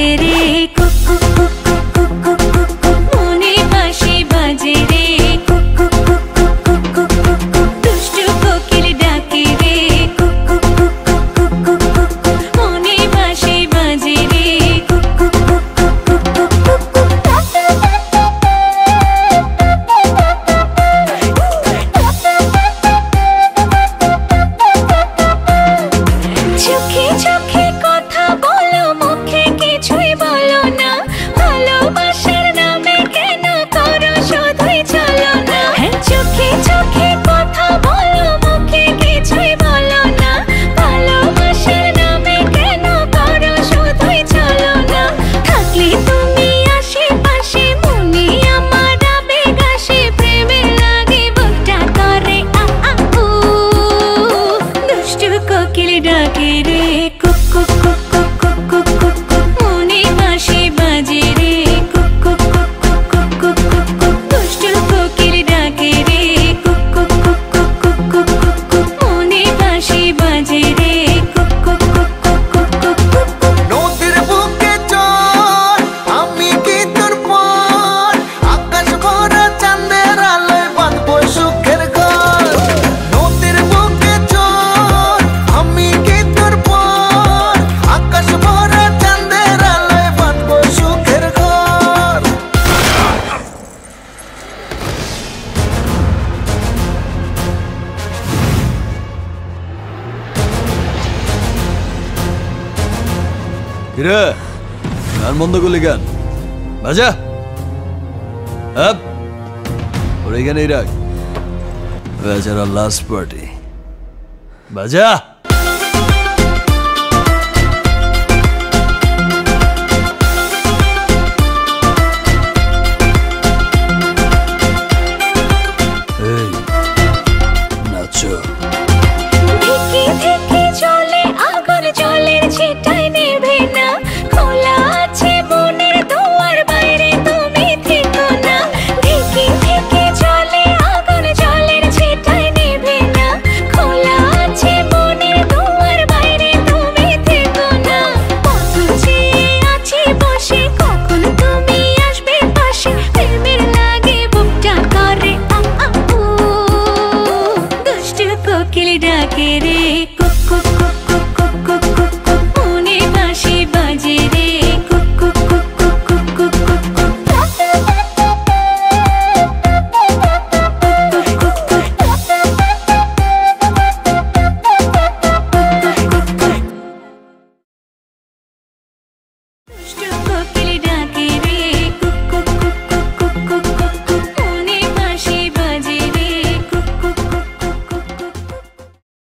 ডাকে রে cook cook cook cook cook cook cook মনে বাঁশি বাজে রে cook cook cook cook cook cook cook দুষ্টু কোকিল ডাকে রে cook cook cook cook cook cook cook মনে বাঁশি বাজে রে cook cook cook cook cook cook cook চোখে চোখে কথা বলো মুখে কিছুই বলো না ভালোবাসার নামে কেন করো শুধুই চলো না চোখে চোখে কথা বলো মুখে কিছুই বলো না ভালোবাসার নামে কেন করো শুধুই চলো না থাকলে তুমি আশেপাশে মনে আমার আবেগ আসে প্রেমের লাগে বুকটা করে আ আ উ দুষ্টু কোকিল ডাকে রে cook cook cook cook cook cook cook cook মনে বাঁশি বাজে রে cook cook cook cook cook cook cook cook দুষ্টু কোকিল ডাকে রে cook cook cook cook cook cook cook cook মনে বাঁশি বাজে রে cook cook cook cook cook cook cook cook নদীর বুকে চল আমি কি তোর পর আকাশ ভরা চাঁদের আলোয় বাঁধবো সুখের ঘর নদীর বুকে চল আমি কি তোর পর আকাশ ভরা চাঁদের আলোয় বাঁধবো সুখের ঘর কিরে গান বন্ধ করলি গান বাজা আপ ওর এখানেই রাখ বেচারা লাস্ট পার্টি বাজা এই নাচো ধিকি ধিকি চলে আগুন জলের ছিটায় নেভে না খোলা আছে মনের দুয়ার বাইরে তুমি থেকো না ধিকি ধিকি চলে আগুন জলের ছিটায় নেভে না খোলা আছে মনের দুয়ার বাইরে তুমি থেকো না কত চেয়ে আছি বসে কখন তুমি আসবে পাশে প্রেমের লাগে বুকটা করে আ আ উ দুষ্টু কোকিল ডাকে রে cook cook cook cook cook cook cook cook মনে বাঁশি বাজে রে cook cook cook cook cook cook cook cook দুষ্টু